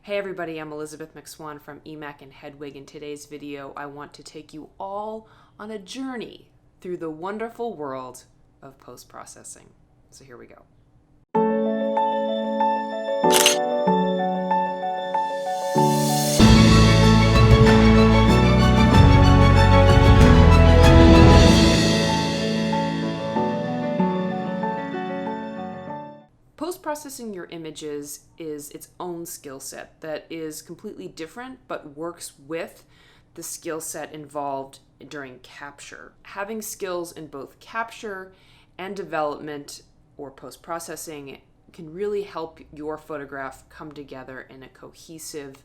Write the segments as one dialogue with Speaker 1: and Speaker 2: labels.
Speaker 1: Hey everybody, I'm Elizabeth McSwan from EMAC and Hedwig. In today's video, I want to take you all on a journey through the wonderful world of post-processing. So here we go. Post-processing your images is its own skill set that is completely different but works with the skill set involved during capture. Having skills in both capture and development or post-processing can really help your photograph come together in a cohesive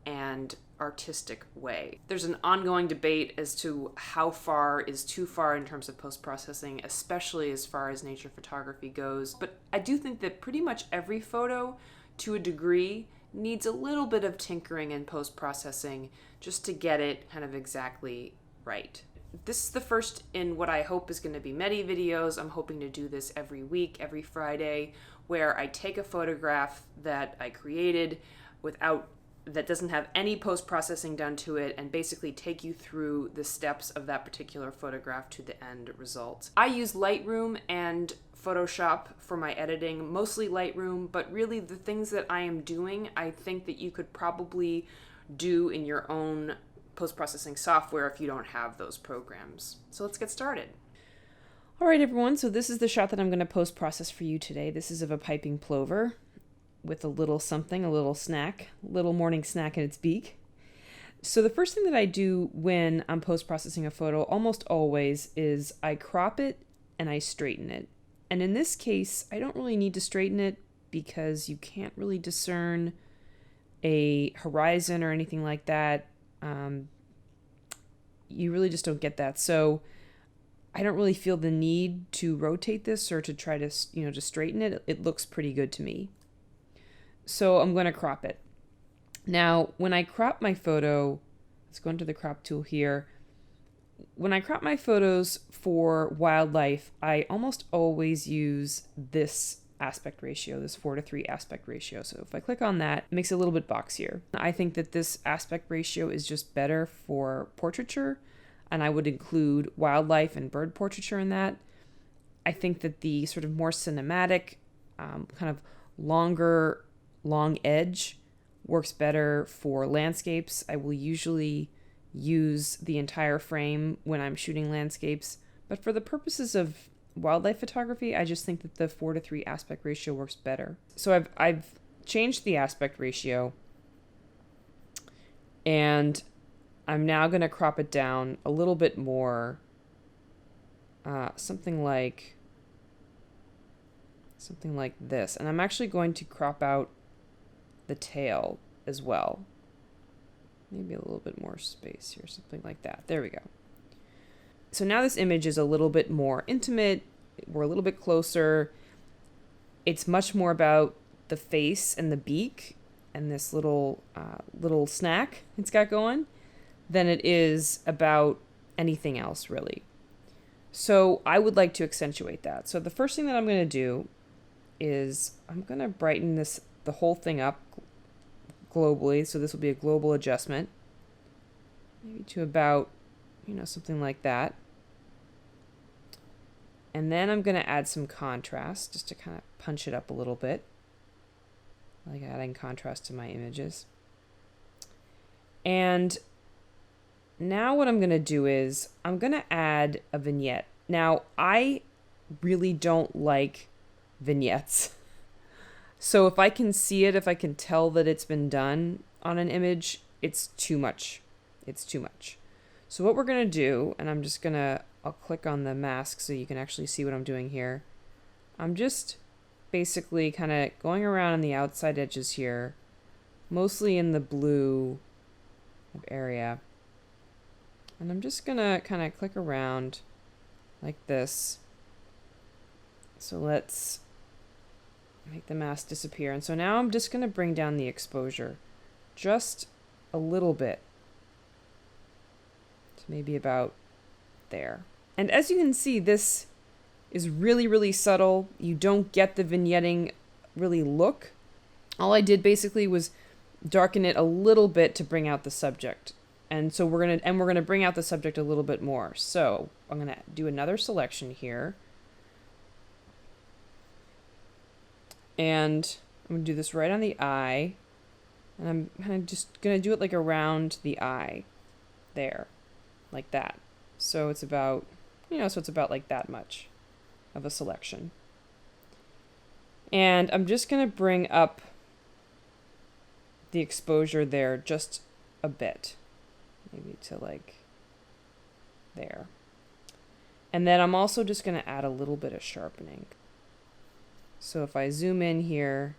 Speaker 1: and artistic way. There's an ongoing debate as to how far is too far in terms of post-processing, especially as far as nature photography goes. But I do think that pretty much every photo, to a degree, needs a little bit of tinkering and post-processing just to get it kind of exactly right. This is the first in what I hope is going to be many videos. I'm hoping to do this every week, every Friday, where I take a photograph that I created that doesn't have any post-processing done to it and basically take you through the steps of that particular photograph to the end result. I use Lightroom and Photoshop for my editing, mostly Lightroom, but really the things that I am doing, I think that you could probably do in your own post-processing software if you don't have those programs. So let's get started. All right, everyone, so this is the shot that I'm going to post-process for you today. This is of a piping plover with a little something, a little snack, little morning snack in its beak. So the first thing that I do when I'm post-processing a photo, almost always, is I crop it and I straighten it. And in this case, I don't really need to straighten it because you can't really discern a horizon or anything like that. You really just don't get that. So I don't really feel the need to rotate this or to try to, to straighten it. It looks pretty good to me. So I'm going to crop it. Now, when I crop my photo, let's go into the crop tool here. When I crop my photos for wildlife, I almost always use this aspect ratio, this 4:3 aspect ratio. So if I click on that, it makes it a little bit boxier. I think that this aspect ratio is just better for portraiture, and I would include wildlife and bird portraiture in that. I think that the sort of more cinematic, kind of long edge works better for landscapes. I will usually use the entire frame when I'm shooting landscapes, but for the purposes of wildlife photography, I just think that the 4:3 aspect ratio works better. So I've changed the aspect ratio, and I'm now going to crop it down a little bit more, something like this. And I'm actually going to crop out the tail as well. Maybe a little bit more space here, something like that. There we go. So now this image is a little bit more intimate. We're a little bit closer. It's much more about the face and the beak and this little snack it's got going than it is about anything else, really. So I would like to accentuate that. So the first thing that I'm going to do is I'm going to brighten the whole thing up globally. So this will be a global adjustment, maybe to about, something like that. And then I'm going to add some contrast just to kind of punch it up a little bit. I like adding contrast to my images. And now what I'm going to do is I'm going to add a vignette. Now, I really don't like vignettes. So if I can see it, if I can tell that it's been done on an image, it's too much. It's too much. So what we're going to do, and I'll click on the mask so you can actually see what I'm doing here. I'm just basically kind of going around on the outside edges here, mostly in the blue area. And I'm just going to kind of click around like this. So let's make the mask disappear. And so now I'm just going to bring down the exposure just a little bit to maybe about there. And as you can see, this is really, really subtle. You don't get the vignetting really look. All I did basically was darken it a little bit to bring out the subject. And so we're gonna bring out the subject a little bit more. So I'm gonna do another selection here. And I'm gonna do this right on the eye. And I'm kind of just gonna do it like around the eye. There. Like that. So it's about, so it's about like that much of a selection. And I'm just gonna bring up the exposure there just a bit. Maybe to like there. And then I'm also just going to add a little bit of sharpening. So if I zoom in here,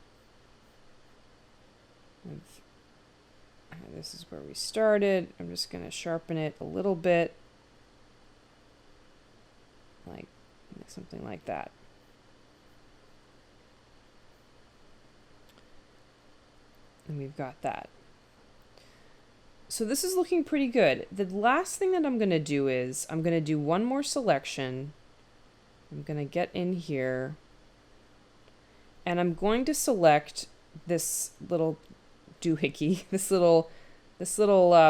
Speaker 1: this is where we started. I'm just going to sharpen it a little bit. Like something like that. And we've got that. So this is looking pretty good. The last thing that I'm going to do is I'm going to do one more selection. I'm going to get in here and I'm going to select this little doohickey, this little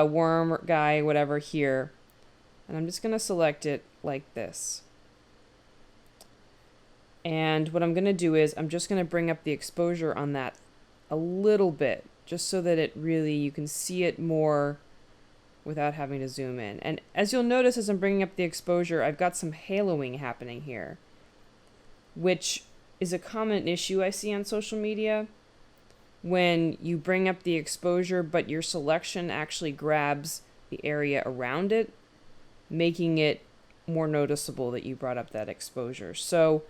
Speaker 1: worm guy, whatever here. And I'm just going to select it like this. And what I'm going to do is I'm just going to bring up the exposure on that a little bit, just so that it really, you can see it more without having to zoom in. And as you'll notice as I'm bringing up the exposure, I've got some haloing happening here, which is a common issue I see on social media. When you bring up the exposure, but your selection actually grabs the area around it, making it more noticeable that you brought up that exposure. So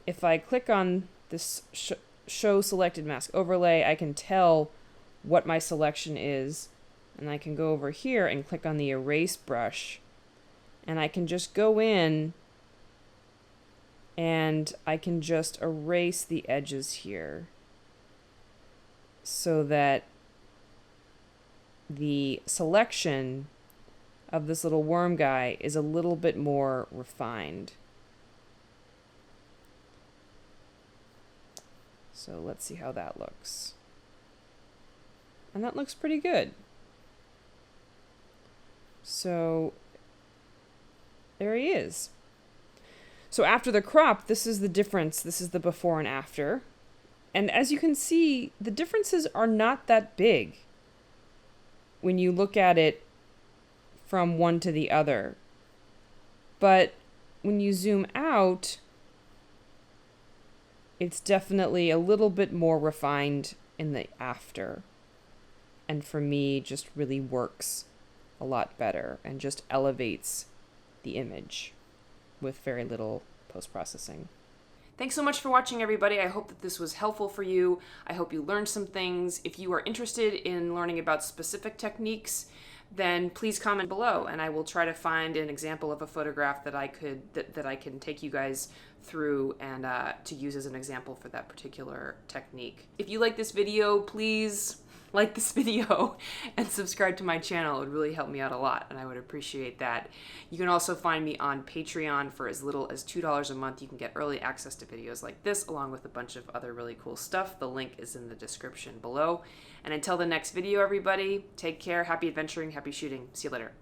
Speaker 1: if I click on this show selected mask overlay, I can tell what my selection is, and I can go over here and click on the erase brush, and I can just go in and I can just erase the edges here so that the selection of this little worm guy is a little bit more refined. So let's see how that looks. And that looks pretty good. So there he is. So after the crop, this is the difference. This is the before and after. And as you can see, the differences are not that big when you look at it from one to the other. But when you zoom out, it's definitely a little bit more refined in the after. And for me, just really works a lot better and just elevates the image with very little post-processing. Thanks so much for watching, everybody. I hope that this was helpful for you. I hope you learned some things. If you are interested in learning about specific techniques, then please comment below and I will try to find an example of a photograph that I can take you guys through and to use as an example for that particular technique. If you like this video, please like this video and subscribe to my channel. It would really help me out a lot and I would appreciate that. You can also find me on Patreon for as little as $2 a month. You can get early access to videos like this along with a bunch of other really cool stuff. The link is in the description below. And until the next video, everybody, take care, happy adventuring, happy shooting. See you later.